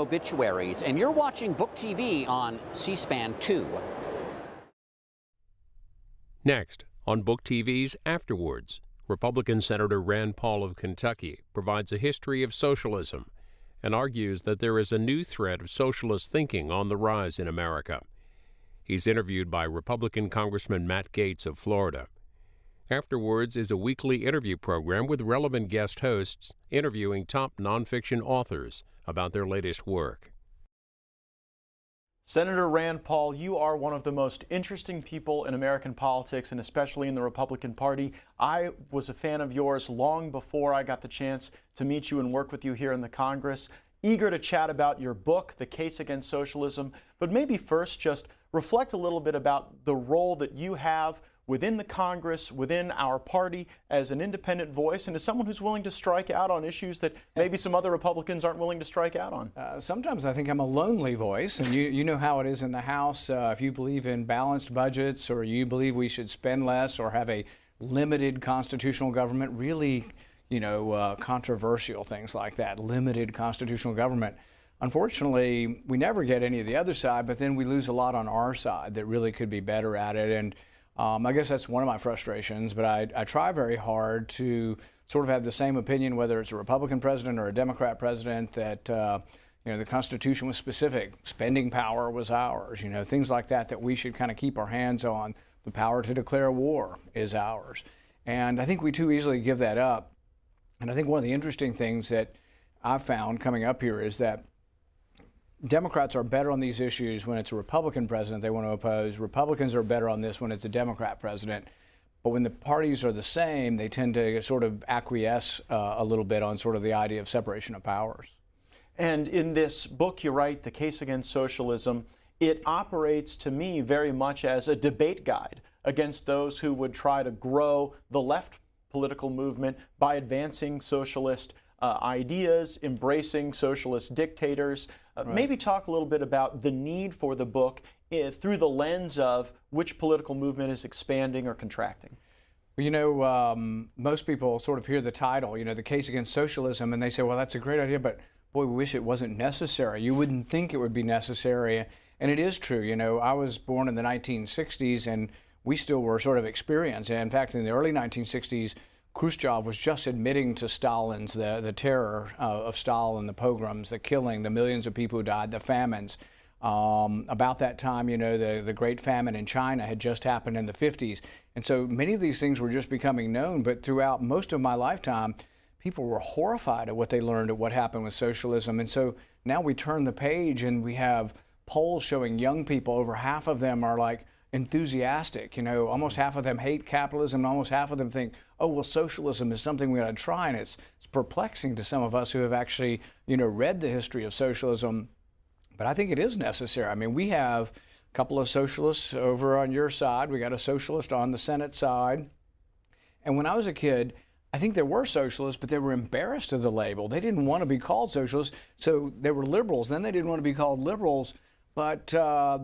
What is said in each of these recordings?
obituaries, and you're watching Book TV on C-SPAN 2. Next, on Book TV's Afterwards, Republican Senator Rand Paul of Kentucky provides a history of socialism and argues that there is a new thread of socialist thinking on the rise in America. He's interviewed by Republican Congressman Matt Gaetz of Florida. Afterwards is a weekly interview program with relevant guest hosts interviewing top nonfiction authors about their latest work. Senator Rand Paul, you are one of the most interesting people in American politics, and especially in the Republican Party. I was a fan of yours long before I got the chance to meet you and work with you here in the Congress. Eager to chat about your book, The Case Against Socialism, but maybe first just reflect a little bit about the role that you have within the Congress, within our party, as an independent voice, and as someone who's willing to strike out on issues that maybe some other Republicans aren't willing to strike out on. Sometimes I think I'm a lonely voice, and you know how it is in the House. If you believe in balanced budgets, or you believe we should spend less, or have a limited constitutional government, really, controversial things like that, limited constitutional government. Unfortunately, we never get any of the other side, but then we lose a lot on our side that really could be better at it. And I guess that's one of my frustrations, but I try very hard to sort of have the same opinion, whether it's a Republican president or a Democrat president, that the Constitution was specific. Spending power was ours, things like that, that we should kind of keep our hands on. The power to declare war is ours. And I think we too easily give that up. And I think one of the interesting things that I've found coming up here is that Democrats are better on these issues when it's a Republican president they want to oppose. Republicans are better on this when it's a Democrat president. But when the parties are the same, they tend to sort of acquiesce a little bit on sort of the idea of separation of powers. And in this book you write, The Case Against Socialism, it operates to me very much as a debate guide against those who would try to grow the left political movement by advancing socialist ideas, embracing socialist dictators. Right. Maybe talk a little bit about the need for the book through the lens of which political movement is expanding or contracting. Well, most people sort of hear the title, The Case Against Socialism, and they say, well, that's a great idea, but boy, we wish it wasn't necessary. You wouldn't think it would be necessary. And it is true. I was born in the 1960s, and we still were sort of experiencing. In fact, in the early 1960s, Khrushchev was just admitting to Stalin's, the terror of Stalin, the pogroms, the killing, the millions of people who died, the famines. About that time, the Great Famine in China had just happened in the 50s. And so many of these things were just becoming known. But throughout most of my lifetime, people were horrified at what they learned at what happened with socialism. And so now we turn the page and we have polls showing young people, over half of them are like enthusiastic. Almost half of them hate capitalism, and almost half of them think, oh, well, socialism is something we ought to try. And it's perplexing to some of us who have actually, read the history of socialism. But I think it is necessary. I mean, we have a couple of socialists over on your side. We got a socialist on the Senate side. And when I was a kid, I think there were socialists, but they were embarrassed of the label. They didn't want to be called socialists, so they were liberals. Then they didn't want to be called liberals, but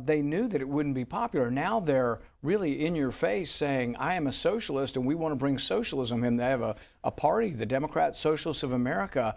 they knew that it wouldn't be popular. Now they're really in your face saying, I am a socialist and we want to bring socialism in. They have a party, the Democrat Socialists of America,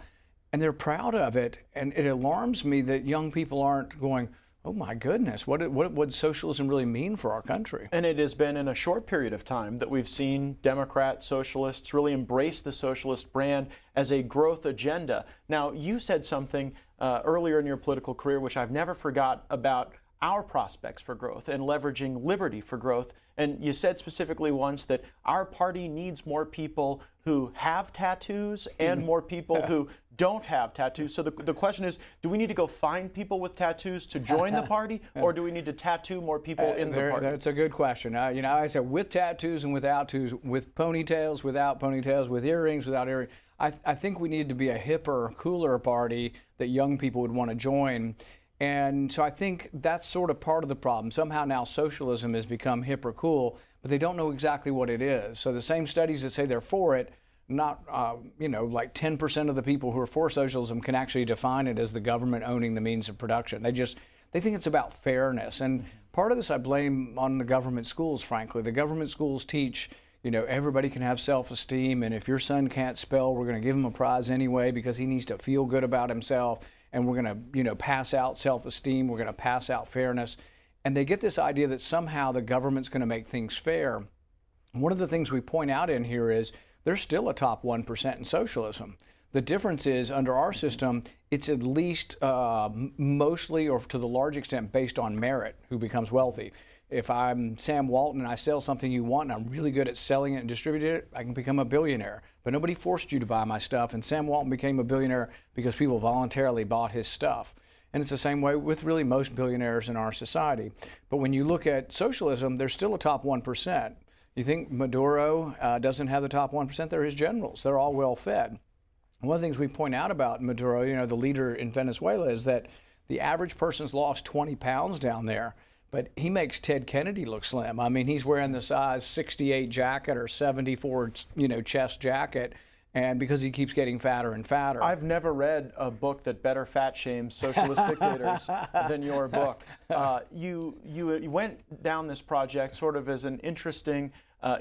and they're proud of it. And it alarms me that young people aren't going, oh my goodness, what would socialism really mean for our country? And it has been in a short period of time that we've seen Democrat socialists really embrace the socialist brand as a growth agenda. Now, you said something earlier in your political career, which I've never forgot, about our prospects for growth and leveraging liberty for growth. And you said specifically once that our party needs more people who have tattoos and more people who don't have tattoos. So the question is, do we need to go find people with tattoos to join the party, or do we need to tattoo more people in the party? That's a good question. I said with tattoos and without tattoos, with ponytails, without ponytails, with earrings, without earrings. I think we need to be a hipper, cooler party that young people would want to join. And so I think that's sort of part of the problem. Somehow now socialism has become hip or cool, but they don't know exactly what it is. So the same studies that say they're for it, not, like 10% of the people who are for socialism can actually define it as the government owning the means of production. They think it's about fairness. And part of this I blame on the government schools, frankly. The government schools teach, everybody can have self-esteem, and if your son can't spell, we're going to give him a prize anyway because he needs to feel good about himself. and we're going to, you know, pass out self-esteem, we're going to pass out fairness. And they get this idea that somehow the government's going to make things fair. One of the things we point out in here is there's still a top 1% in socialism. The difference is under our system, it's at least mostly or to the large extent based on merit who becomes wealthy. If I'm Sam Walton and I sell something you want and I'm really good at selling it and distributing it, I can become a billionaire. But nobody forced you to buy my stuff, and Sam Walton became a billionaire because people voluntarily bought his stuff. And it's the same way with really most billionaires in our society. But when you look at socialism, there's still a top 1%. You think Maduro doesn't have the top 1%? They're his generals. They're all well fed. One of the things we point out about Maduro, you know, the leader in Venezuela, is that the average person's lost 20 pounds down there. But he makes Ted Kennedy look slim. I mean, he's wearing the size 68 jacket or 74, you know, chest jacket, and because he keeps getting fatter and fatter. I've never read a book that better fat shames socialist dictators than your book. You went down this project sort of as an interesting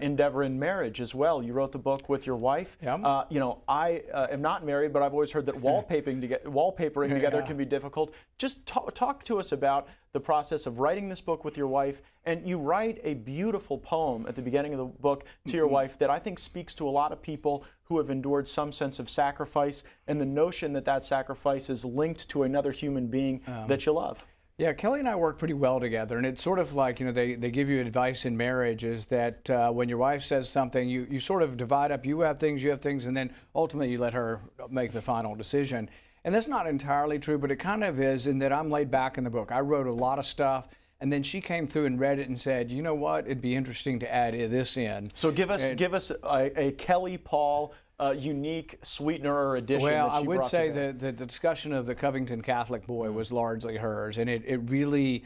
endeavor in marriage as well. You wrote the book with your wife. Yeah. You know, I am not married, but I've always heard that wallpapering together can be difficult. Just talk to us about the process of writing this book with your wife. And you write a beautiful poem at the beginning of the book to your wife that I think speaks to a lot of people who have endured some sense of sacrifice and the notion that that sacrifice is linked to another human being that you love. Yeah, Kelly and I work pretty well together, and it's sort of like, you know, they give you advice in marriage is that when your wife says something, you sort of divide up, you have things, and then ultimately you let her make the final decision. And that's not entirely true, but it kind of is in that I'm laid back in the book. I wrote a lot of stuff, and then she came through and read it and said, you know what, it'd be interesting to add this in. So give us a Kelly Paul unique sweetener or addition that she brought. Well, I would say that the discussion of the Covington Catholic boy was largely hers, and it really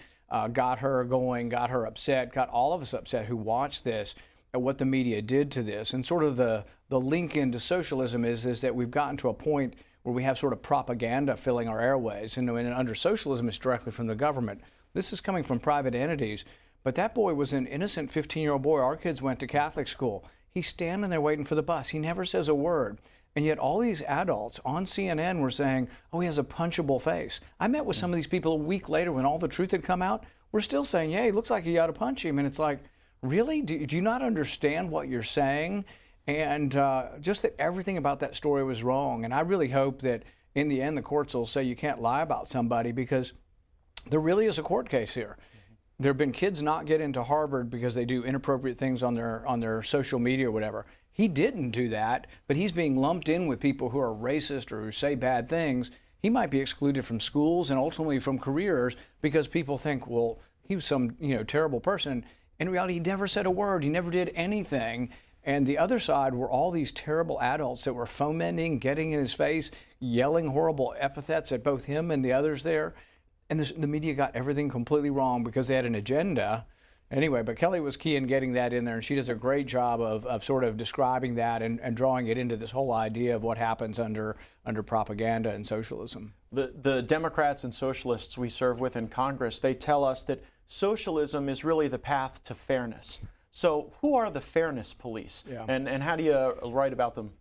got her going, got her upset, got all of us upset who watched this at what the media did to this. And sort of the link into socialism is that we've gotten to a point where we have sort of propaganda filling our airways. And under socialism, it's directly from the government. This is coming from private entities. But that boy was an innocent 15-year-old boy. Our kids went to Catholic school. He's standing there waiting for the bus. He never says a word. And yet all these adults on CNN were saying, oh, he has a punchable face. I met with some of these people a week later when all the truth had come out. We're still saying, yeah, he looks like you ought to punch him. And it's like, really? Do you not understand what you're saying? And just that everything about that story was wrong. And I really hope that in the end the courts will say you can't lie about somebody, because there really is a court case here. There have been kids not get into Harvard because they do inappropriate things on their social media or whatever. He didn't do that, but he's being lumped in with people who are racist or who say bad things. He might be excluded from schools and ultimately from careers because people think, well, he was some terrible person. In reality, he never said a word. He never did anything. And the other side were all these terrible adults that were fomenting, getting in his face, yelling horrible epithets at both him and the others there. And the media got everything completely wrong because they had an agenda. Anyway, but Kelly was key in getting that in there, and she does a great job of sort of describing that and drawing it into this whole idea of what happens under propaganda and socialism. The Democrats and socialists we serve with in Congress, they tell us that socialism is really the path to fairness. So who are the fairness police, and how do you write about them?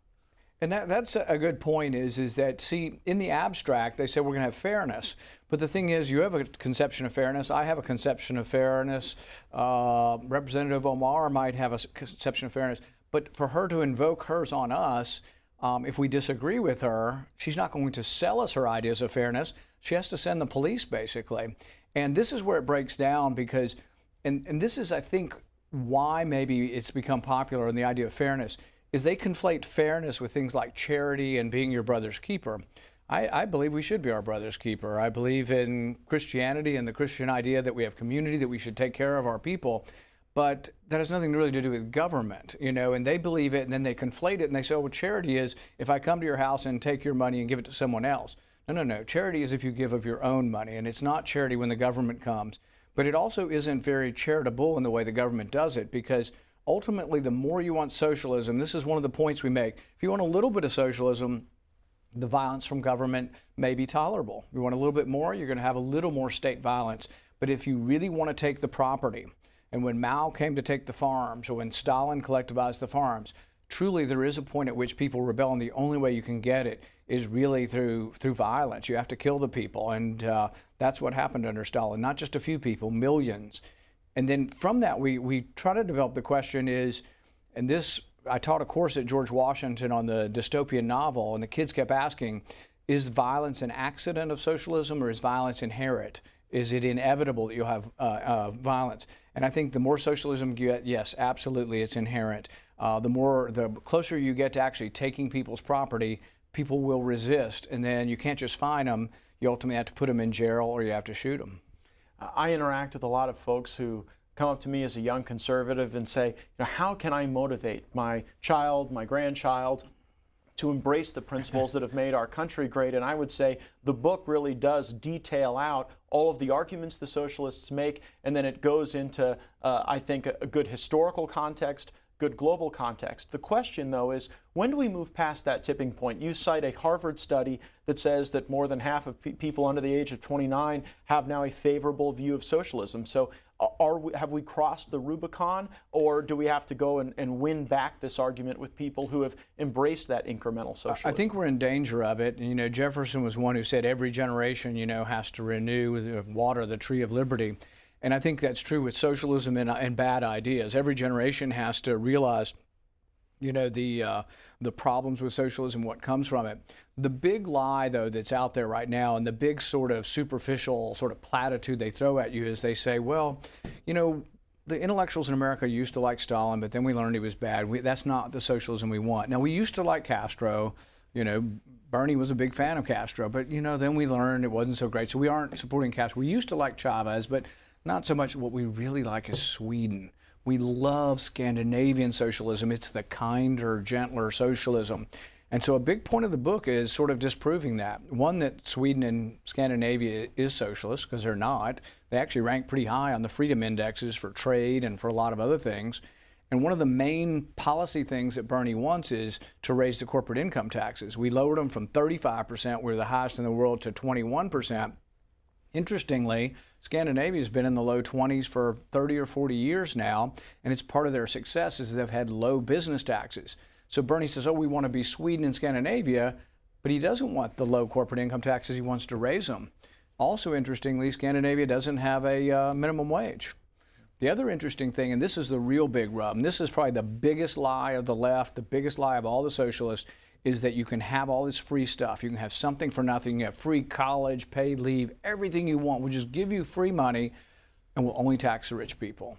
And that's a good point is that, see, in the abstract, they say we're going to have fairness. But the thing is, you have a conception of fairness. I have a conception of fairness. Representative Omar might have a conception of fairness. But for her to invoke hers on us, if we disagree with her, she's not going to sell us her ideas of fairness. She has to send the police, basically. And this is where it breaks down because, and this is, I think, why maybe it's become popular in the idea of fairness, is they conflate fairness with things like charity and being your brother's keeper. I believe we should be our brother's keeper. I believe in Christianity and the Christian idea that we have community, that we should take care of our people. But that has nothing really to do with government, and they believe it, and then they conflate it, and they say, well, charity is if I come to your house and take your money and give it to someone else. No. Charity is if you give of your own money, and it's not charity when the government comes. But it also isn't very charitable in the way the government does it, because ultimately, the more you want socialism, this is one of the points we make. If you want a little bit of socialism, the violence from government may be tolerable. You want a little bit more, you're going to have a little more state violence. But if you really want to take the property, and when Mao came to take the farms, or when Stalin collectivized the farms, truly there is a point at which people rebel, and the only way you can get it is really through violence. You have to kill the people, and that's what happened under Stalin. Not just a few people, millions. And then from that, we try to develop the question is, and this, I taught a course at George Washington on the dystopian novel, and the kids kept asking, is violence an accident of socialism, or is violence inherent? Is it inevitable that you'll have violence? And I think the more socialism you get, yes, absolutely, it's inherent. The closer you get to actually taking people's property, people will resist, and then you can't just fine them. You ultimately have to put them in jail, or you have to shoot them. I interact with a lot of folks who come up to me as a young conservative and say, how can I motivate my child, my grandchild, to embrace the principles that have made our country great? And I would say the book really does detail out all of the arguments the socialists make, and then it goes into, I think, a good historical context, good global context. The question, though, is when do we move past that tipping point? You cite a Harvard study that says that more than half of people under the age of 29 have now a favorable view of socialism. So have we crossed the Rubicon, or do we have to go and win back this argument with people who have embraced that incremental socialism? I think we're in danger of it. Jefferson was one who said every generation, has to renew, water the tree of liberty. And I think that's true with socialism and bad ideas. Every generation has to realize, the problems with socialism, what comes from it. The big lie, though, that's out there right now, and the big sort of superficial sort of platitude they throw at you is they say, well, the intellectuals in America used to like Stalin, but then we learned he was bad. That's not the socialism we want. Now, we used to like Castro. Bernie was a big fan of Castro, but, then we learned it wasn't so great. So we aren't supporting Castro. We used to like Chavez, but not so much. What we really like is Sweden. We love Scandinavian socialism. It's the kinder, gentler socialism. And so a big point of the book is sort of disproving that. One, that Sweden and Scandinavia is socialist, because they're not. They actually rank pretty high on the freedom indexes for trade and for a lot of other things. And one of the main policy things that Bernie wants is to raise the corporate income taxes. We lowered them from 35%, we're the highest in the world, to 21%. Interestingly, Scandinavia has been in the low 20s for 30 or 40 years now, and it's part of their success is they've had low business taxes. So Bernie says, we want to be Sweden and Scandinavia, but he doesn't want the low corporate income taxes. He wants to raise them. Also, interestingly, Scandinavia doesn't have a minimum wage. The other interesting thing, and this is the real big rub, and this is probably the biggest lie of the left, the biggest lie of all the socialists, is that you can have all this free stuff. You can have something for nothing. You have free college, paid leave, everything you want. We'll just give you free money, and we'll only tax the rich people.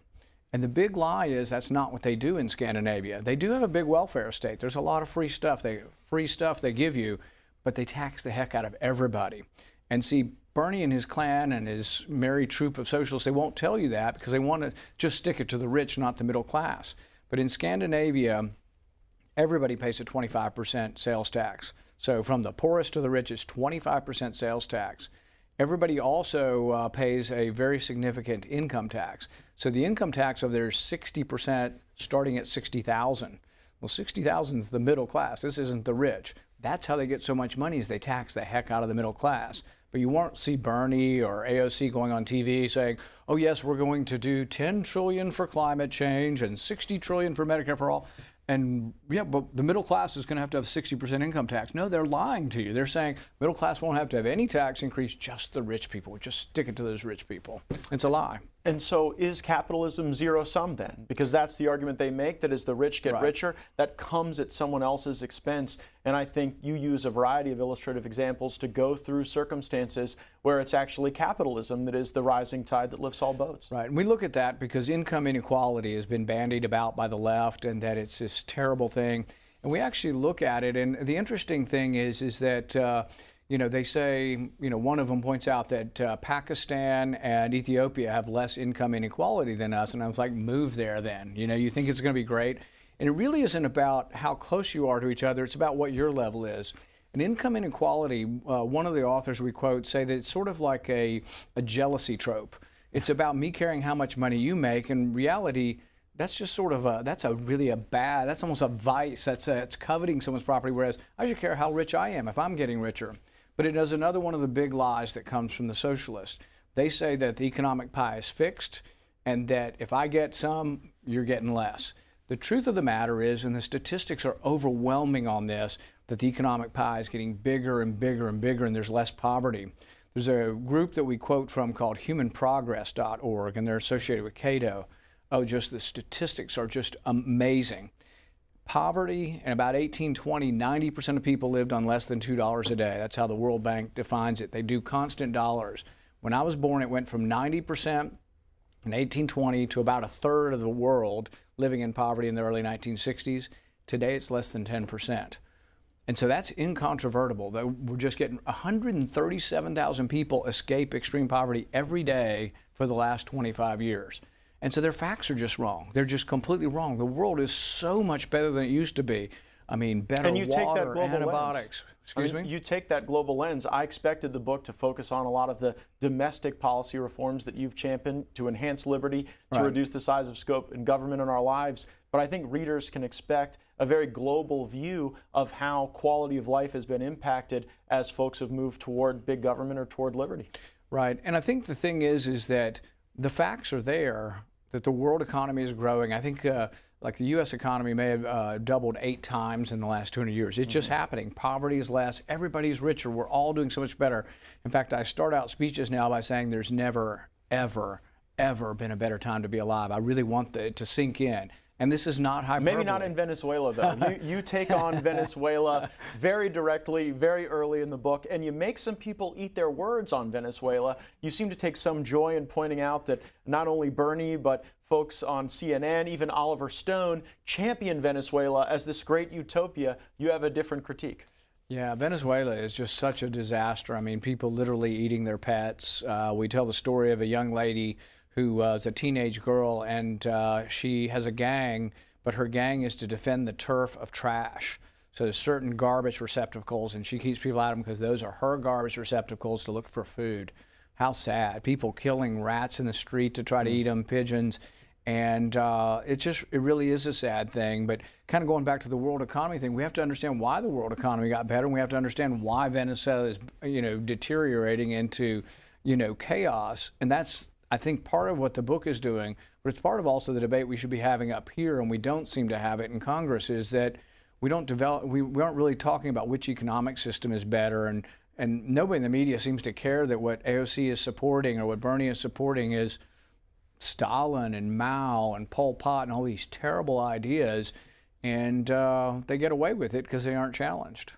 And the big lie is that's not what they do in Scandinavia. They do have a big welfare state. There's a lot of free stuff they give you, but they tax the heck out of everybody. And see, Bernie and his clan and his merry troop of socialists, they won't tell you that because they want to just stick it to the rich, not the middle class. But in Scandinavia, everybody pays a 25% sales tax. So from the poorest to the richest, 25% sales tax. Everybody also pays a very significant income tax. So the income tax over there is 60%, starting at $60,000. Well, $60,000 is the middle class. This isn't the rich. That's how they get so much money, is they tax the heck out of the middle class. But you won't see Bernie or AOC going on TV saying, oh yes, we're going to do $10 trillion for climate change and $60 trillion for Medicare for all. And yeah, but the middle class is going to have 60% income tax. No, they're lying to you. They're saying middle class won't have to have any tax increase, just the rich people. We just stick it to those rich people. It's a lie. And so is capitalism zero sum then? Because that's the argument they make, that as the rich get richer, that comes at someone else's expense. And I think you use a variety of illustrative examples to go through circumstances where it's actually capitalism that is the rising tide that lifts all boats. Right. And we look at that because income inequality has been bandied about by the left, and that it's this terrible thing. And we actually look at it, and the interesting thing is that they say, one of them points out that Pakistan and Ethiopia have less income inequality than us. And I was like, move there then. You think it's going to be great. And it really isn't about how close you are to each other. It's about what your level is. And income inequality, one of the authors we quote say that it's sort of like a jealousy trope. It's about me caring how much money you make. In reality, that's just sort of that's almost a vice. It's coveting someone's property, whereas I should care how rich I am if I'm getting richer. But it is another one of the big lies that comes from the socialists. They say that the economic pie is fixed and that if I get some, you're getting less. The truth of the matter is, and the statistics are overwhelming on this, that the economic pie is getting bigger and bigger and bigger, and there's less poverty. There's a group that we quote from called humanprogress.org, and they're associated with Cato. Oh, just the statistics are just amazing. Poverty in about 1820, 90% of people lived on less than $2 a day. That's how the World Bank defines it. They do constant dollars. When I was born, it went from 90% in 1820 to about a third of the world living in poverty in the early 1960s. Today, it's less than 10%. And so that's incontrovertible. That we're just getting 137,000 people escape extreme poverty every day for the last 25 years. And so their facts are just wrong. They're just completely wrong. The world is so much better than it used to be. I mean, better water, antibiotics. Excuse me? You take that global lens. I expected the book to focus on a lot of the domestic policy reforms that you've championed to enhance liberty, to reduce the size of scope in government in our lives. But I think readers can expect a very global view of how quality of life has been impacted as folks have moved toward big government or toward liberty. Right. And I think the thing is that the facts are there, that the world economy is growing. I think like the U.S. economy may have doubled 8 times in the last 200 years. It's just happening. Poverty is less. Everybody's richer. We're all doing so much better. In fact, I start out speeches now by saying there's never, ever, ever been a better time to be alive. I really want it to sink in. And this is not hyperbole. Maybe not in Venezuela, though. You take on Venezuela very directly, very early in the book, and you make some people eat their words on Venezuela. You seem to take some joy in pointing out that not only Bernie, but folks on CNN, even Oliver Stone, champion Venezuela as this great utopia. You have a different critique. Yeah, Venezuela is just such a disaster. I mean, people literally eating their pets. We tell the story of a young lady who was a teenage girl, and she has a gang, but her gang is to defend the turf of trash. So there's certain garbage receptacles, and she keeps people out of them because those are her garbage receptacles to look for food. How sad. People killing rats in the street to try to eat them, pigeons. And it really is a sad thing. But kind of going back to the world economy thing, we have to understand why the world economy got better, and we have to understand why Venezuela is, deteriorating into, chaos. And that's, I think, part of what the book is doing, but it's part of also the debate we should be having up here, and we don't seem to have it in Congress, is that we aren't really talking about which economic system is better, and nobody in the media seems to care that what AOC is supporting or what Bernie is supporting is Stalin and Mao and Pol Pot and all these terrible ideas, and they get away with it because they aren't challenged.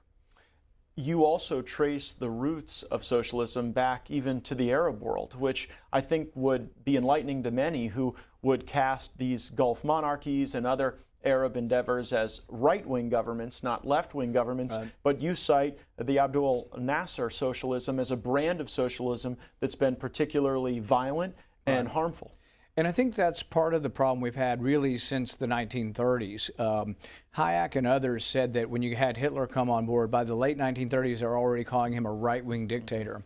You also trace the roots of socialism back even to the Arab world, which I think would be enlightening to many who would cast these Gulf monarchies and other Arab endeavors as right-wing governments, not left-wing governments. But you cite the Abdul Nasser socialism as a brand of socialism that's been particularly violent and harmful. And I think that's part of the problem we've had really since the 1930s. Hayek and others said that when you had Hitler come on board, by the late 1930s, they're already calling him a right-wing dictator.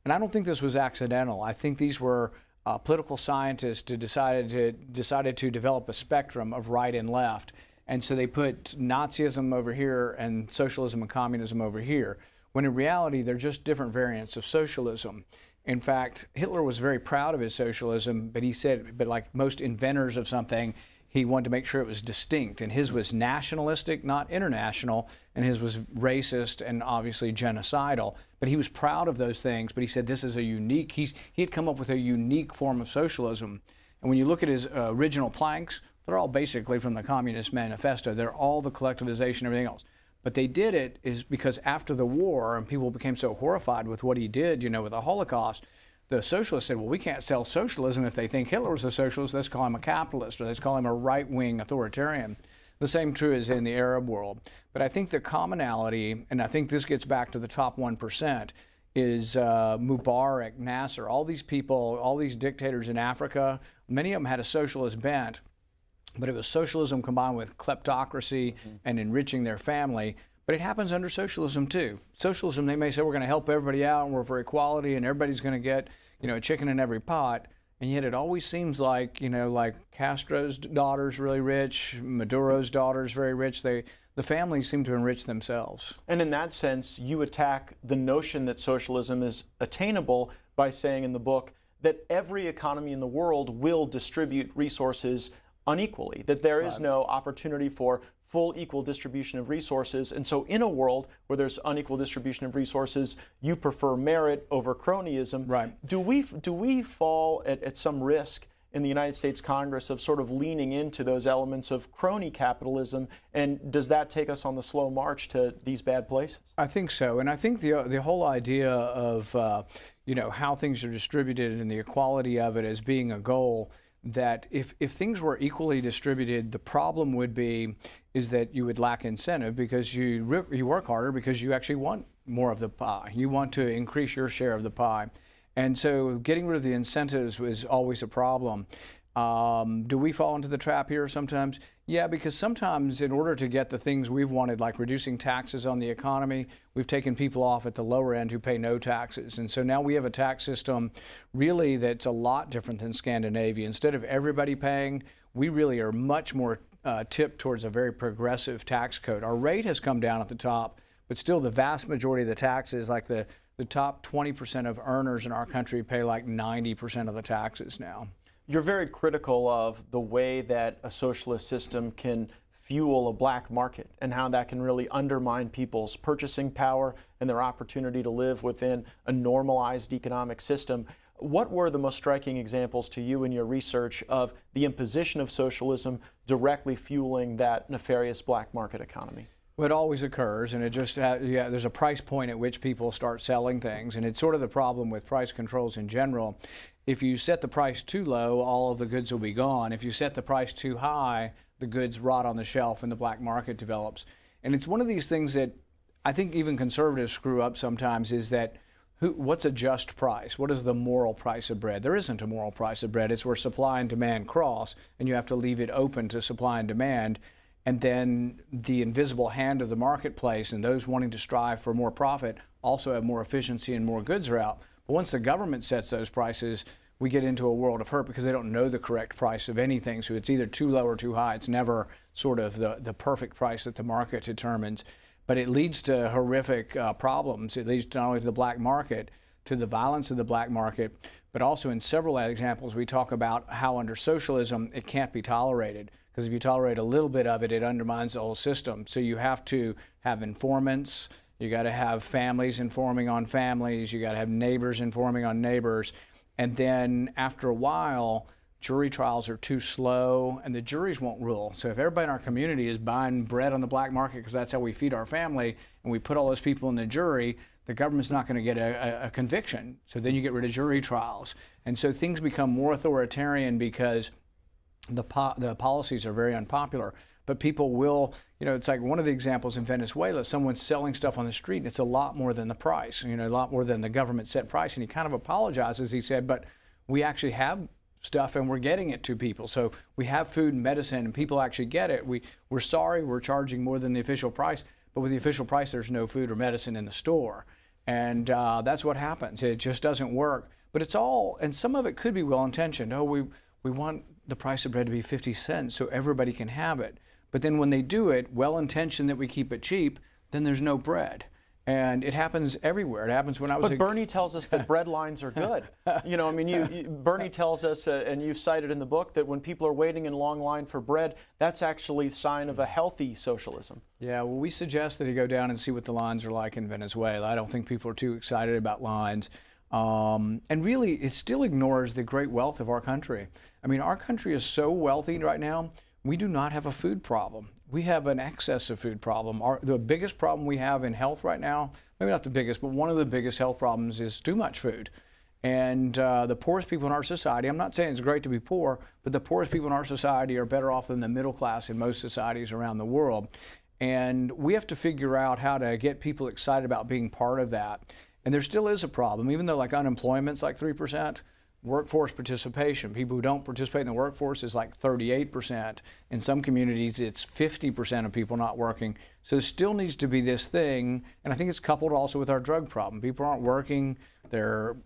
And I don't think this was accidental. I think these were political scientists who decided to develop a spectrum of right and left. And so they put Nazism over here and socialism and communism over here, when in reality, they're just different variants of socialism. In fact, Hitler was very proud of his socialism, but he said, but like most inventors of something, he wanted to make sure it was distinct. And his was nationalistic, not international, and his was racist and obviously genocidal. But he was proud of those things, but he said this is a unique, he had come up with a unique form of socialism. And when you look at his original planks, they're all basically from the Communist Manifesto. They're all the collectivization and everything else. But they did it is because after the war, and people became so horrified with what he did, with the Holocaust, the socialists said, well, we can't sell socialism if they think Hitler was a socialist. Let's call him a capitalist, or let's call him a right-wing authoritarian. The same true is in the Arab world. But I think the commonality, and I think this gets back to the top 1%, is Mubarak, Nasser, all these people, all these dictators in Africa, many of them had a socialist bent. But it was socialism combined with kleptocracy and enriching their family. But it happens under socialism too. Socialism, they may say we're going to help everybody out and we're for equality and everybody's going to get, a chicken in every pot. And yet it always seems like, like Castro's daughter's really rich, Maduro's daughter's very rich. The families seem to enrich themselves. And in that sense, you attack the notion that socialism is attainable by saying in the book that every economy in the world will distribute resources unequally, that there is no opportunity for full equal distribution of resources. And so in a world where there's unequal distribution of resources, you prefer merit over cronyism. Right. Do we fall at some risk in the United States Congress of sort of leaning into those elements of crony capitalism, and does that take us on the slow march to these bad places? I think so, and I think the whole idea of how things are distributed and the equality of it as being a goal, that if things were equally distributed, the problem would be is that you would lack incentive because you work harder because you actually want more of the pie. You want to increase your share of the pie. And so getting rid of the incentives was always a problem. Do we fall into the trap here sometimes? Yeah, because sometimes in order to get the things we've wanted, like reducing taxes on the economy, we've taken people off at the lower end who pay no taxes. And so now we have a tax system really that's a lot different than Scandinavia. Instead of everybody paying, we really are much more tipped towards a very progressive tax code. Our rate has come down at the top, but still the vast majority of the taxes, like the top 20% of earners in our country pay like 90% of the taxes now. You're very critical of the way that a socialist system can fuel a black market and how that can really undermine people's purchasing power and their opportunity to live within a normalized economic system. What were the most striking examples to you in your research of the imposition of socialism directly fueling that nefarious black market economy? Well, it always occurs, and it just there's a price point at which people start selling things, and it's sort of the problem with price controls in general. If you set the price too low, all of the goods will be gone. If you set the price too high, the goods rot on the shelf and the black market develops. And it's one of these things that I think even conservatives screw up sometimes, is that what's a just price? What is the moral price of bread? There isn't a moral price of bread. It's where supply and demand cross, and you have to leave it open to supply and demand. And then the invisible hand of the marketplace and those wanting to strive for more profit also have more efficiency and more goods are out. But once the government sets those prices, we get into a world of hurt because they don't know the correct price of anything. So it's either too low or too high. It's never sort of the perfect price that the market determines. But it leads to horrific problems. It leads not only to the black market, to the violence of the black market, but also in several examples we talk about how under socialism it can't be tolerated. Because if you tolerate a little bit of it, it undermines the whole system. So you have to have informants, you got to have families informing on families, you got to have neighbors informing on neighbors. And then after a while, jury trials are too slow and the juries won't rule. So if everybody in our community is buying bread on the black market because that's how we feed our family, and we put all those people in the jury, the government's not going to get a conviction. So then you get rid of jury trials. And so things become more authoritarian because the policies are very unpopular, but people will, it's like one of the examples in Venezuela, someone's selling stuff on the street and it's a lot more than the price, a lot more than the government set price. And he kind of apologizes. He said, but we actually have stuff and we're getting it to people. So we have food and medicine and people actually get it. We're sorry we're charging more than the official price, but with the official price, there's no food or medicine in the store. And that's what happens. It just doesn't work. But it's all, and some of it could be well-intentioned. Oh, we want the price of bread to be 50 cents so everybody can have it. But then when they do it, well-intentioned that we keep it cheap, then there's no bread. And it happens everywhere. It happens when I was But Bernie tells us that bread lines are good. Bernie tells us, and you cited in the book, that when people are waiting in long line for bread, that's actually a sign of a healthy socialism. Yeah, well, we suggest that you go down and see what the lines are like in Venezuela. I don't think people are too excited about lines. And really, it still ignores the great wealth of our country. I mean, our country is so wealthy right now, we do not have a food problem. We have an excess of food problem. The biggest problem we have in health right now, maybe not the biggest, but one of the biggest health problems is too much food. And the poorest people in our society, I'm not saying it's great to be poor, but the poorest people in our society are better off than the middle class in most societies around the world. And we have to figure out how to get people excited about being part of that. And there still is a problem, even though like unemployment's like 3%, workforce participation, people who don't participate in the workforce is like 38%. In some communities, it's 50% of people not working. So there still needs to be this thing, and I think it's coupled also with our drug problem. People aren't working, they're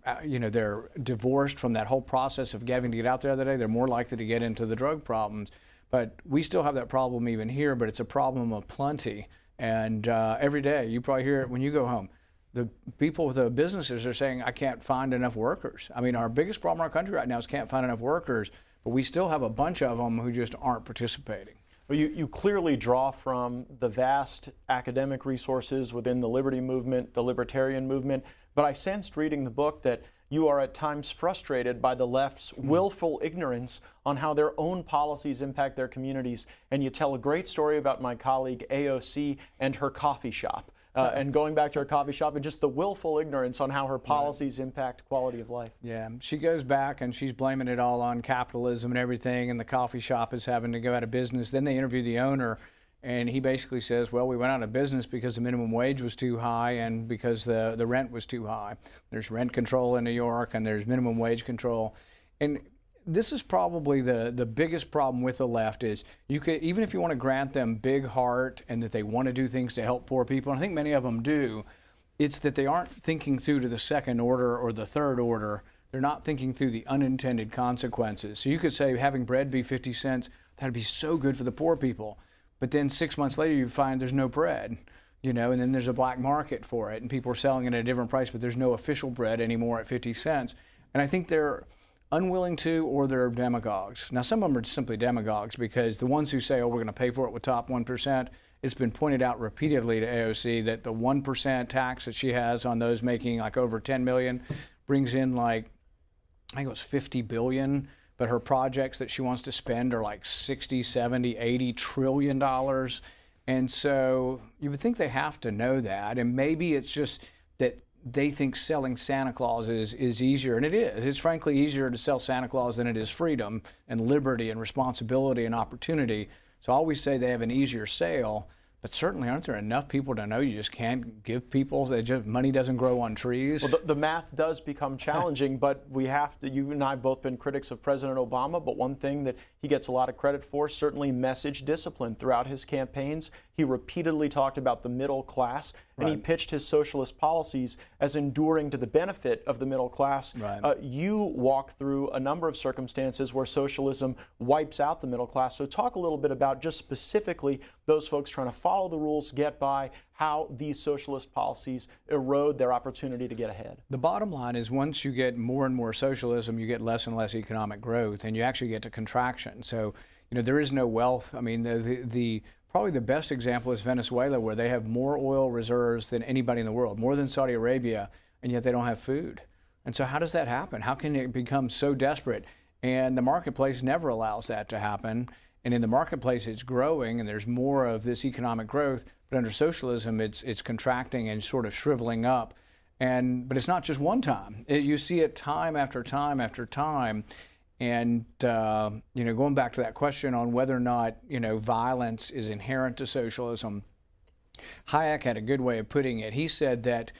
divorced from that whole process of having to get out there every day. They're more likely to get into the drug problems. But we still have that problem even here, but it's a problem of plenty. And every day, you probably hear it when you go home. the people with the businesses are saying, I can't find enough workers. I mean, our biggest problem in our country right now is can't find enough workers, but we still have a bunch of them who just aren't participating. Well, you clearly draw from the vast academic resources within the liberty movement, the libertarian movement, but I sensed reading the book that you are at times frustrated by the left's willful ignorance on how their own policies impact their communities. And you tell a great story about my colleague AOC and her coffee shop. And going back to her coffee shop and just the willful ignorance on how her policies impact quality of life. Yeah, she goes back and she's blaming it all on capitalism and everything, and the coffee shop is having to go out of business. Then they interview the owner, and he basically says, well, we went out of business because the minimum wage was too high and because the rent was too high. There's rent control in New York and there's minimum wage control. And this is probably the biggest problem with the left is you could, even if you want to grant them big heart and that they want to do things to help poor people, and I think many of them do, it's that they aren't thinking through to the second order or the third order. They're not thinking through the unintended consequences. So you could say having bread be 50 cents, that'd be so good for the poor people. But then 6 months later, you find there's no bread, and then there's a black market for it, and people are selling it at a different price, but there's no official bread anymore at 50 cents. And I think they're unwilling to, or they're demagogues. Now, some of them are simply demagogues because the ones who say, oh, we're going to pay for it with top 1%, it's been pointed out repeatedly to AOC that the 1% tax that she has on those making like over 10 million brings in like, I think it was 50 billion. But her projects that she wants to spend are like 60, 70, 80 trillion dollars. And so you would think they have to know that. And maybe it's just that they think selling Santa Claus is easier. And it is. It's frankly easier to sell Santa Claus than it is freedom and liberty and responsibility and opportunity. So I always say they have an easier sale. But certainly, aren't there enough people to know you just can't give people, money doesn't grow on trees? Well, the math does become challenging, but we have to, you and I have both been critics of President Obama, but one thing that he gets a lot of credit for, certainly message discipline throughout his campaigns. He repeatedly talked about the middle class, and he pitched his socialist policies as enduring to the benefit of the middle class. You walk through a number of circumstances where socialism wipes out the middle class. So talk a little bit about just specifically those folks trying to follow the rules, get by, how these socialist policies erode their opportunity to get ahead. The bottom line is once you get more and more socialism, you get less and less economic growth, and you actually get to contraction. So, there is no wealth. I mean, probably the best example is Venezuela, where they have more oil reserves than anybody in the world, more than Saudi Arabia, and yet they don't have food. And so how does that happen? How can it become so desperate? And the marketplace never allows that to happen. And in the marketplace, it's growing, and there's more of this economic growth. But under socialism, it's contracting and sort of shriveling up. But it's not just one time. You see it time after time after time. And, going back to that question on whether or not, violence is inherent to socialism, Hayek had a good way of putting it. He said that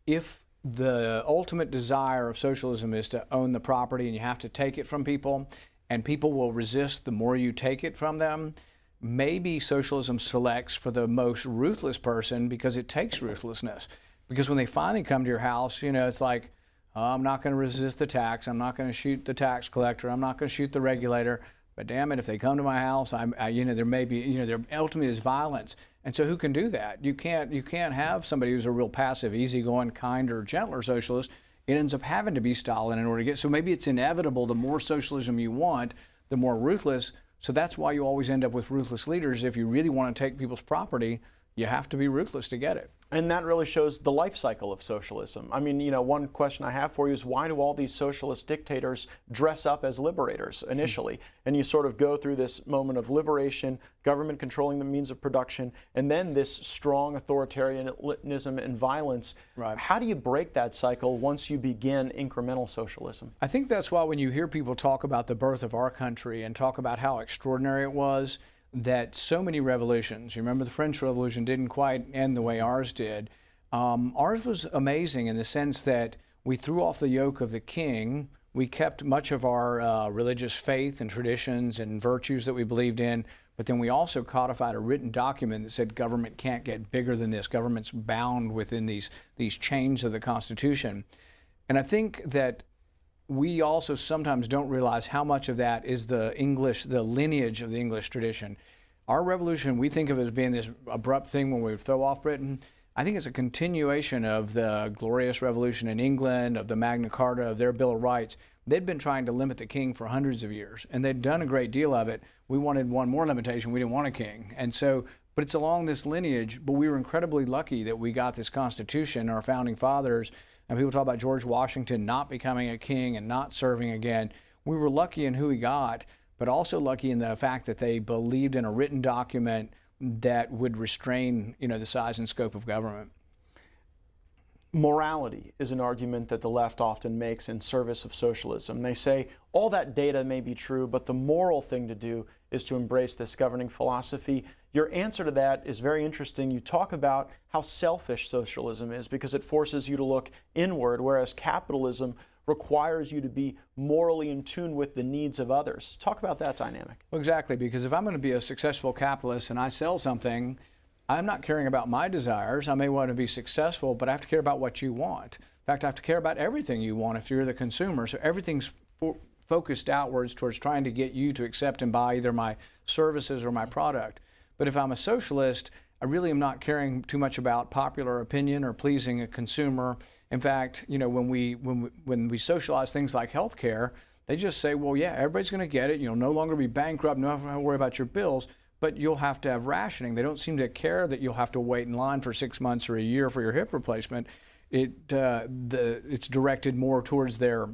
if the ultimate desire of socialism is to own the property and you have to take it from people, and people will resist the more you take it from them, maybe socialism selects for the most ruthless person because it takes ruthlessness. Because when they finally come to your house, it's like, I'm not going to resist the tax. I'm not going to shoot the tax collector. I'm not going to shoot the regulator. But damn it, if they come to my house, there may be, their ultimate is violence. And so who can do that? You can't have somebody who's a real passive, easygoing, kinder, gentler socialist. It ends up having to be Stalin in order to get. So maybe it's inevitable. The more socialism you want, the more ruthless. So that's why you always end up with ruthless leaders. If you really want to take people's property, you have to be ruthless to get it. And that really shows the life cycle of socialism. I mean, one question I have for you is why do all these socialist dictators dress up as liberators initially? And you sort of go through this moment of liberation, government controlling the means of production, and then this strong authoritarianism and violence. Right. How do you break that cycle once you begin incremental socialism? I think that's why when you hear people talk about the birth of our country and talk about how extraordinary it was, that so many revolutions, you remember the French Revolution didn't quite end the way ours did. Ours was amazing in the sense that we threw off the yoke of the king. We kept much of our religious faith and traditions and virtues that we believed in, but then we also codified a written document that said government can't get bigger than this. Government's bound within these chains of the Constitution. And I think that we also sometimes don't realize how much of that is the lineage of the English tradition. Our revolution, we think of it as being this abrupt thing when we throw off Britain. I think it's a continuation of the Glorious Revolution in England, of the Magna Carta, of their Bill of Rights. They'd been trying to limit the king for hundreds of years, and they'd done a great deal of it. We wanted one more limitation. We didn't want a king. And so, but it's along this lineage, but we were incredibly lucky that we got this Constitution, our founding fathers, and people talk about George Washington not becoming a king and not serving again. We were lucky in who we got, but also lucky in the fact that they believed in a written document that would restrain, the size and scope of government. Morality is an argument that the left often makes in service of socialism. They say all that data may be true, but the moral thing to do is to embrace this governing philosophy. Your answer to that is very interesting. You talk about how selfish socialism is because it forces you to look inward, whereas capitalism requires you to be morally in tune with the needs of others. Talk about that dynamic. Well, exactly, because if I'm going to be a successful capitalist and I sell something, I'm not caring about my desires. I may want to be successful, but I have to care about what you want. In fact, I have to care about everything you want if you're the consumer. So everything's focused outwards towards trying to get you to accept and buy either my services or my product. But if I'm a socialist, I really am not caring too much about popular opinion or pleasing a consumer. In fact, when we socialize things like healthcare, they just say, well, yeah, everybody's going to get it. You'll no longer be bankrupt, no have to worry about your bills, but you'll have to have rationing. They don't seem to care that you'll have to wait in line for 6 months or a year for your hip replacement. It's directed more towards their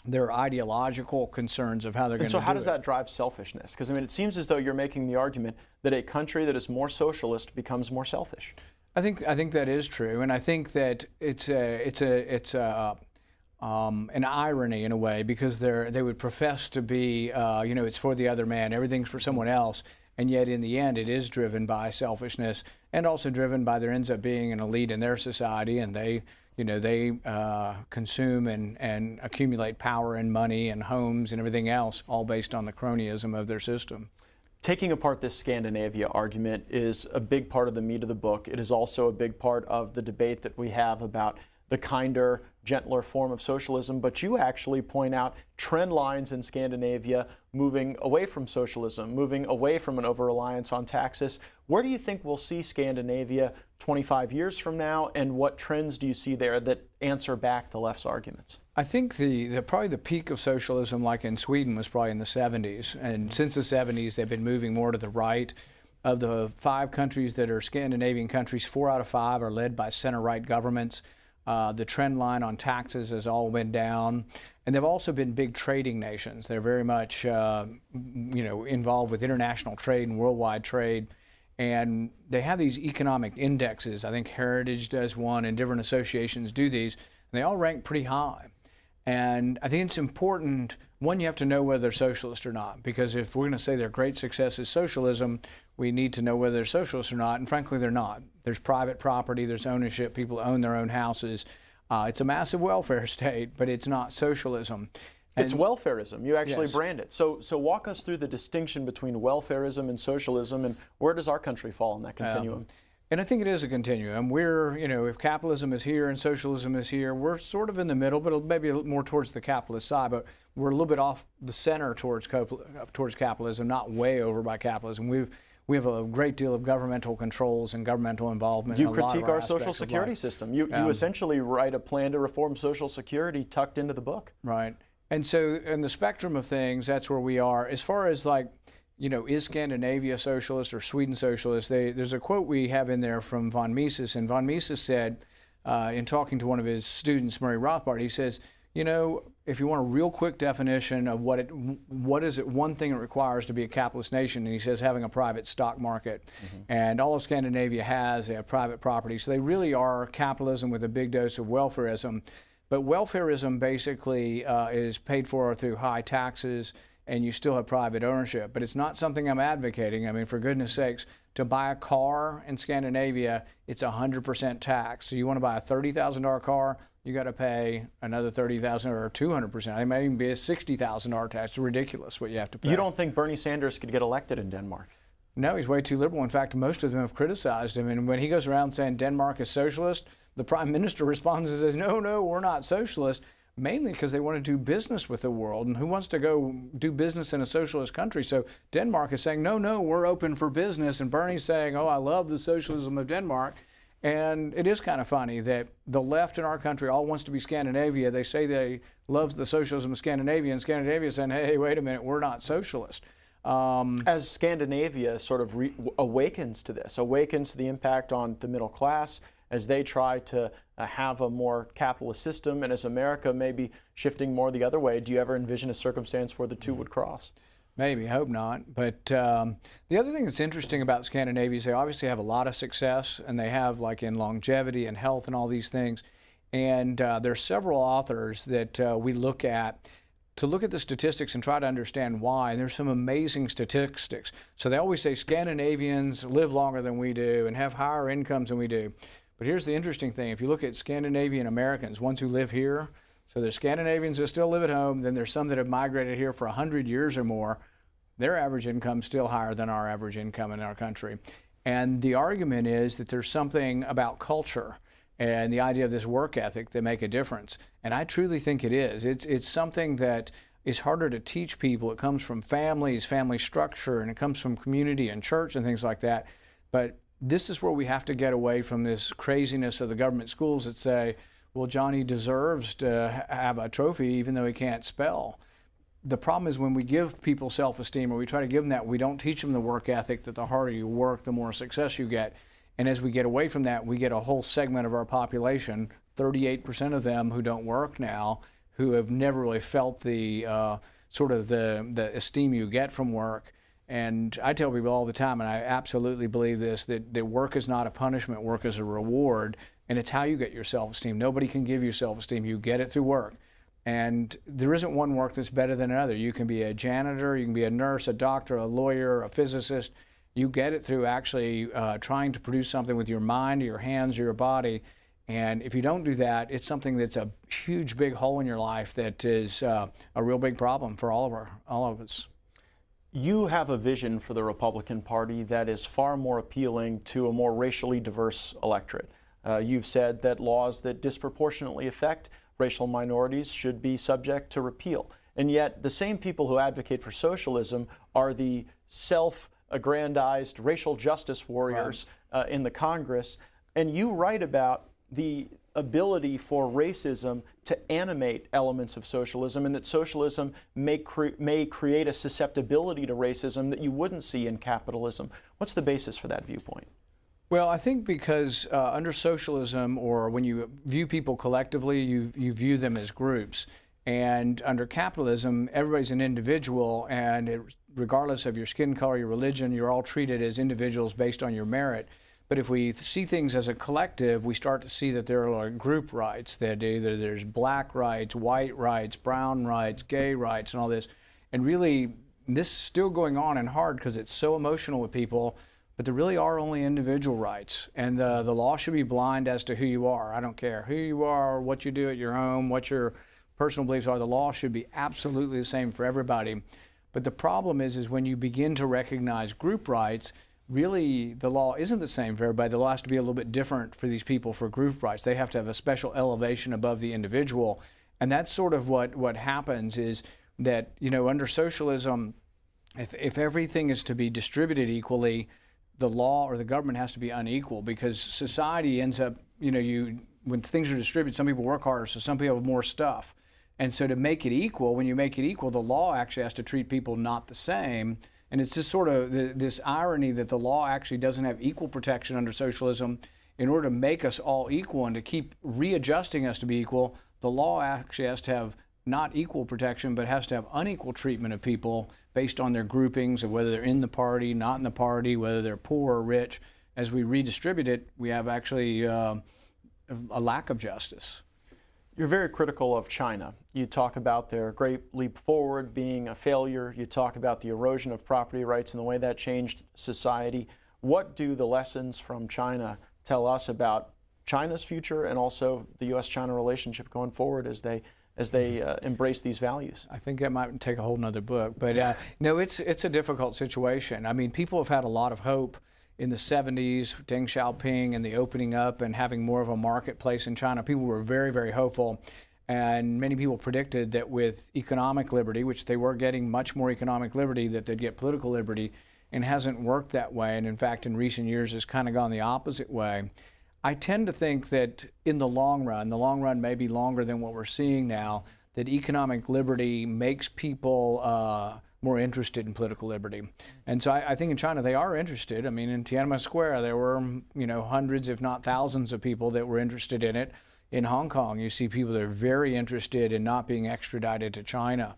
ideological concerns of how they're going to do it. And so how does that drive selfishness? Because it seems as though you're making the argument that a country that is more socialist becomes more selfish. I think that is true, and I think that it's an irony in a way, because they would profess to be it's for the other man, everything's for someone else, and yet in the end it is driven by selfishness, and also driven by there ends up being an elite in their society, and they consume and accumulate power and money and homes and everything else, all based on the cronyism of their system. Taking apart this Scandinavia argument is a big part of the meat of the book. It is also a big part of the debate that we have about the kinder, gentler form of socialism. But you actually point out trend lines in Scandinavia moving away from socialism, moving away from an over-reliance on taxes. Where do you think we'll see Scandinavia 25 years from now, and what trends do you see there that answer back the left's arguments? I think probably the peak of socialism, like in Sweden, was probably in the 70s. And since the 70s, they've been moving more to the right. Of the 5 countries that are Scandinavian countries, 4 out of 5 are led by center-right governments. The trend line on taxes has all been down. And they've also been big trading nations. They're very much involved with international trade and worldwide trade. And they have these economic indexes. I think Heritage does one, and different associations do these. And they all rank pretty high. And I think it's important, one, you have to know whether they're socialist or not, because if we're going to say their great success is socialism, we need to know whether they're socialist or not, and frankly, they're not. There's private property, there's ownership, people own their own houses. It's a massive welfare state, but it's not socialism. It's welfarism. You actually brand it. So walk us through the distinction between welfarism and socialism, and where does our country fall in that continuum? And I think it is a continuum. We're, if capitalism is here and socialism is here, we're sort of in the middle, but maybe a little more towards the capitalist side. But we're a little bit off the center towards capitalism, not way over by capitalism. We have a great deal of governmental controls and governmental involvement. You critique our Social Security system. You essentially write a plan to reform Social Security tucked into the book. Right. And so in the spectrum of things, that's where we are. As far as is Scandinavia socialist or Sweden socialist? There's a quote we have in there from von Mises, and von Mises said, in talking to one of his students, Murray Rothbard, he says, if you want a real quick definition of what is it one thing it requires to be a capitalist nation, and he says having a private stock market. Mm-hmm. And all of Scandinavia they have private property, so they really are capitalism with a big dose of welfarism. But welfarism basically is paid for through high taxes, and you still have private ownership. But it's not something I'm advocating. I mean, for goodness sakes, to buy a car in Scandinavia, it's 100% tax. So you want to buy a $30,000 car, you got to pay another $30,000 or 200%. It may even be a $60,000 tax. It's ridiculous what you have to pay. You don't think Bernie Sanders could get elected in Denmark? No, he's way too liberal. In fact, most of them have criticized him. And when he goes around saying Denmark is socialist, the prime minister responds and says, no, we're not socialist, mainly because they want to do business with the world. And who wants to go do business in a socialist country? So Denmark is saying, no, we're open for business. And Bernie's saying, I love the socialism of Denmark. And it is kind of funny that the left in our country all wants to be Scandinavia. They say they love the socialism of Scandinavia, and Scandinavia is saying, hey, wait a minute, we're not socialist. As Scandinavia sort of awakens to this, awakens to the impact on the middle class, as they try to have a more capitalist system, and as America may be shifting more the other way, do you ever envision a circumstance where the two would cross? Maybe, hope not. But the other thing that's interesting about Scandinavia is they obviously have a lot of success, and they have like in longevity and health and all these things. And there's several authors that we look at to look at the statistics and try to understand why. And there's some amazing statistics. So they always say Scandinavians live longer than we do and have higher incomes than we do. But here's the interesting thing. If you look at Scandinavian Americans, ones who live here, so there's Scandinavians that still live at home, then there's some that have migrated here for 100 years or more. Their average income is still higher than our average income in our country. And the argument is that there's something about culture and the idea of this work ethic that make a difference. And I truly think it is. It's something that is harder to teach people. It comes from families, family structure, and it comes from community and church and things like that. But this is where we have to get away from this craziness of the government schools that say, well, Johnny deserves to have a trophy even though he can't spell. The problem is when we give people self-esteem, or we try to give them that, we don't teach them the work ethic, that the harder you work, the more success you get. And as we get away from that, we get a whole segment of our population, 38% of them who don't work now, who have never really felt the sort of the esteem you get from work. And I tell people all the time, and I absolutely believe this, that work is not a punishment, work is a reward, and it's how you get your self-esteem. Nobody can give you self-esteem. You get it through work. And there isn't one work that's better than another. You can be a janitor, you can be a nurse, a doctor, a lawyer, a physicist. You get it through actually trying to produce something with your mind, your hands, your body. And if you don't do that, it's something that's a huge, big hole in your life that is a real big problem for all of us. You have a vision for the Republican Party that is far more appealing to a more racially diverse electorate. You've said that laws that disproportionately affect racial minorities should be subject to repeal. And yet the same people who advocate for socialism are the self-aggrandized racial justice warriors in the Congress. And you write about the ability for racism to animate elements of socialism, and that socialism may create a susceptibility to racism that you wouldn't see in capitalism. What's the basis for that viewpoint? Well, I think because under socialism, or when you view people collectively, you view them as groups. And under capitalism, everybody's an individual, and regardless of your skin color, your religion, you're all treated as individuals based on your merit. But if we see things as a collective, we start to see that there are like group rights, that either there's black rights, white rights, brown rights, gay rights, and all this. And really, this is still going on and hard because it's so emotional with people. But there really are only individual rights, and the law should be blind as to who you are. I don't care who you are, what you do at your home, what your personal beliefs are. The law should be absolutely the same for everybody. But the problem is when you begin to recognize group rights, really the law isn't the same for everybody. The law has to be a little bit different for these people for group rights. They have to have a special elevation above the individual. And that's sort of what happens is that, you know, under socialism, if everything is to be distributed equally, the law or the government has to be unequal, because society ends up, you know, when things are distributed, some people work harder, so some people have more stuff. And so to make it equal, when you make it equal, the law actually has to treat people not the same. And it's just sort of this irony that the law actually doesn't have equal protection under socialism. In order to make us all equal and to keep readjusting us to be equal, the law actually has to have not equal protection, but has to have unequal treatment of people based on their groupings of whether they're in the party, not in the party, whether they're poor or rich. As we redistribute it, we have actually a lack of justice. You're very critical of China. You talk about their great leap forward being a failure. You talk about the erosion of property rights and the way that changed society. What do the lessons from China tell us about China's future and also the U.S.-China relationship going forward as they embrace these values? I think that might take a whole nother book, but no, it's a difficult situation. I mean, people have had a lot of hope in the 70s, Deng Xiaoping and the opening up and having more of a marketplace in China. People were very, very hopeful, and many people predicted that with economic liberty, which they were getting much more economic liberty, that they'd get political liberty, and hasn't worked that way. And in fact, in recent years, it's kind of gone the opposite way. I tend to think that in the long run may be longer than what we're seeing now, that economic liberty makes people more interested in political liberty. And so I think in China they are interested. I mean, in Tiananmen Square there were, hundreds if not thousands of people that were interested in it. In Hong Kong you see people that are very interested in not being extradited to China,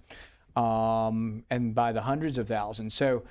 and by the hundreds of thousands. So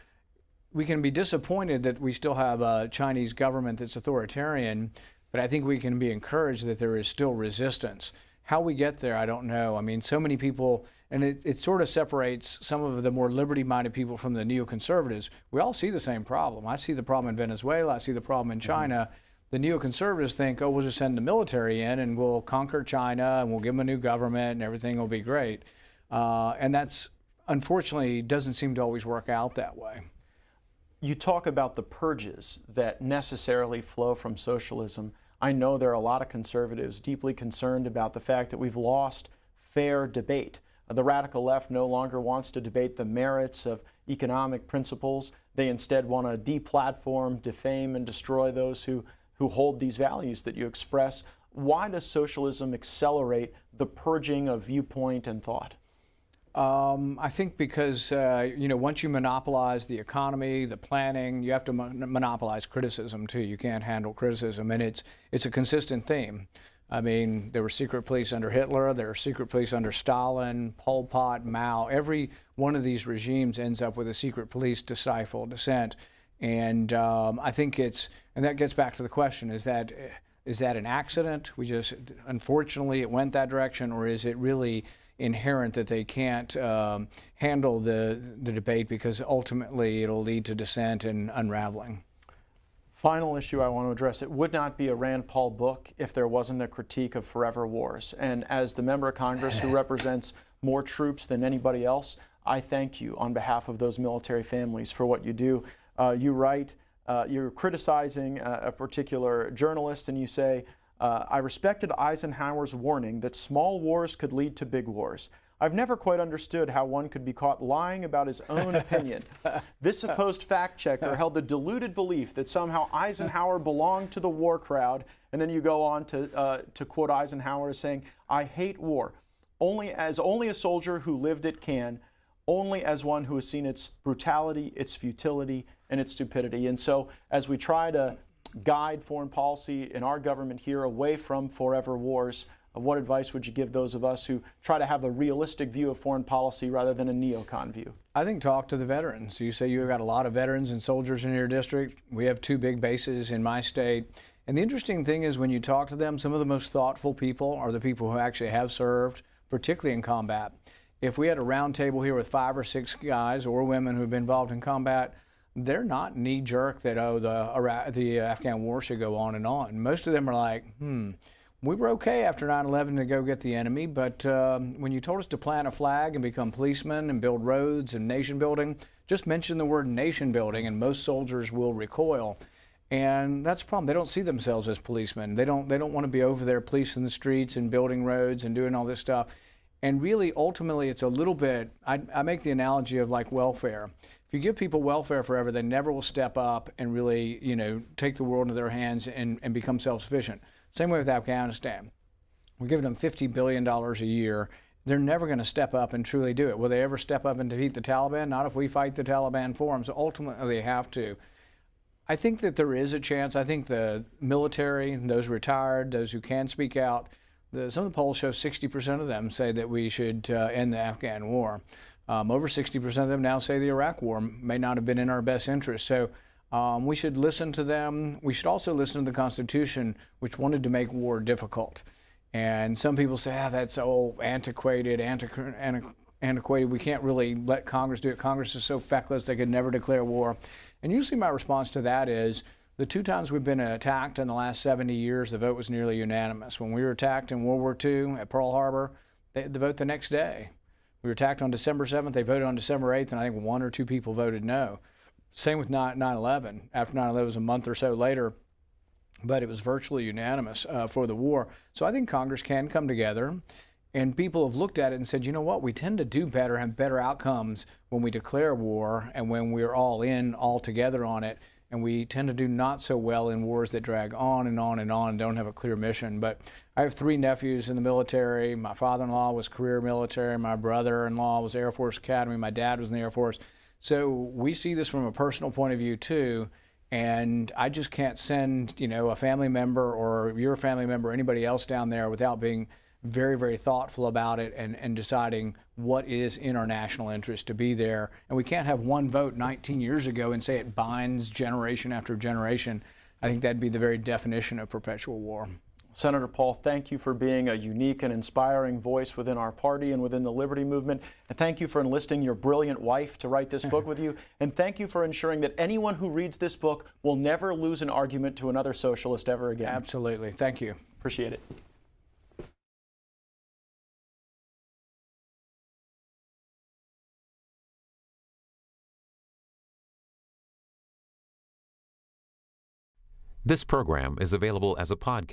we can be disappointed that we still have a Chinese government that's authoritarian, but I think we can be encouraged that there is still resistance. How we get there, I don't know. I mean, so many people, and it sort of separates some of the more liberty-minded people from the neoconservatives. We all see the same problem. I see the problem in Venezuela. I see the problem in China. The neoconservatives think, oh, we'll just send the military in and we'll conquer China and we'll give them a new government and everything will be great. And that's, unfortunately, doesn't seem to always work out that way. You talk about the purges that necessarily flow from socialism. I know there are a lot of conservatives deeply concerned about the fact that we've lost fair debate. The radical left no longer wants to debate the merits of economic principles. They instead want to deplatform, defame, and destroy those who hold these values that you express. Why does socialism accelerate the purging of viewpoint and thought? I think because, once you monopolize the economy, the planning, you have to monopolize criticism too. You can't handle criticism, and it's a consistent theme. I mean, there were secret police under Hitler, there were secret police under Stalin, Pol Pot, Mao. Every one of these regimes ends up with a secret police to stifle dissent. And I think and that gets back to the question, is that an accident? Unfortunately, it went that direction, or is it really inherent that they can't handle the debate because ultimately it'll lead to dissent and unraveling? Final issue I want to address. It would not be a Rand Paul book if there wasn't a critique of forever wars. And as the member of Congress who represents more troops than anybody else, I thank you on behalf of those military families for what you do. You write, you're criticizing a particular journalist, and you say, I respected Eisenhower's warning that small wars could lead to big wars. I've never quite understood how one could be caught lying about his own opinion. This supposed fact checker held the deluded belief that somehow Eisenhower belonged to the war crowd, and then you go on to quote Eisenhower as saying, I hate war, only a soldier who lived it can, only as one who has seen its brutality, its futility, and its stupidity. And so as we try to guide foreign policy in our government here away from forever wars, what advice would you give those of us who try to have a realistic view of foreign policy rather than a neocon view? I think talk to the veterans. You say you've got a lot of veterans and soldiers in your district. We have 2 big bases in my state. And the interesting thing is when you talk to them, some of the most thoughtful people are the people who actually have served, particularly in combat. If we had a round table here with 5 or 6 guys or women who have been involved in combat, they're not knee-jerk that, oh, the Afghan war should go on and on. Most of them are like, we were okay after 9/11 to go get the enemy, but when you told us to plant a flag and become policemen and build roads and nation building, just mention the word nation building and most soldiers will recoil. And that's the problem. They don't see themselves as policemen. They don't want to be over there policing the streets and building roads and doing all this stuff. And really, ultimately, it's a little bit, I make the analogy of like welfare. If you give people welfare forever, they never will step up and really, take the world into their hands and become self-sufficient. Same way with Afghanistan. We're giving them $50 billion a year. They're never going to step up and truly do it. Will they ever step up and defeat the Taliban? Not if we fight the Taliban for them. So ultimately, they have to. I think that there is a chance. I think the military, those retired, those who can speak out, some of the polls show 60% of them say that we should end the Afghan war. Over 60% of them now say the Iraq war may not have been in our best interest. So we should listen to them. We should also listen to the Constitution, which wanted to make war difficult. And some people say, that's antiquated, antiquated. We can't really let Congress do it. Congress is so feckless they could never declare war. And usually my response to that is, the 2 times we've been attacked in the last 70 years, the vote was nearly unanimous. When we were attacked in World War II at Pearl Harbor, the vote the next day. We were attacked on December 7th, they voted on December 8th, and I think 1 or 2 people voted no. Same with 9/11. After 9/11 was a month or so later, but it was virtually unanimous for the war. So I think Congress can come together, and people have looked at it and said, you know what, we tend to do better, have better outcomes when we declare war and when we're all together on it. and we tend to do not so well in wars that drag on and on and on and don't have a clear mission. But I have 3 nephews in the military. My father-in-law was career military. My brother-in-law was Air Force Academy. My dad was in the Air Force. So we see this from a personal point of view too. And I just can't send, a family member or your family member or anybody else down there without being very, very thoughtful about it and deciding what is in our national interest to be there. And we can't have one vote 19 years ago and say it binds generation after generation. I think that'd be the very definition of perpetual war. Senator Paul, thank you for being a unique and inspiring voice within our party and within the liberty movement. And thank you for enlisting your brilliant wife to write this book with you. And thank you for ensuring that anyone who reads this book will never lose an argument to another socialist ever again. Absolutely. Thank you. Appreciate it. This program is available as a podcast.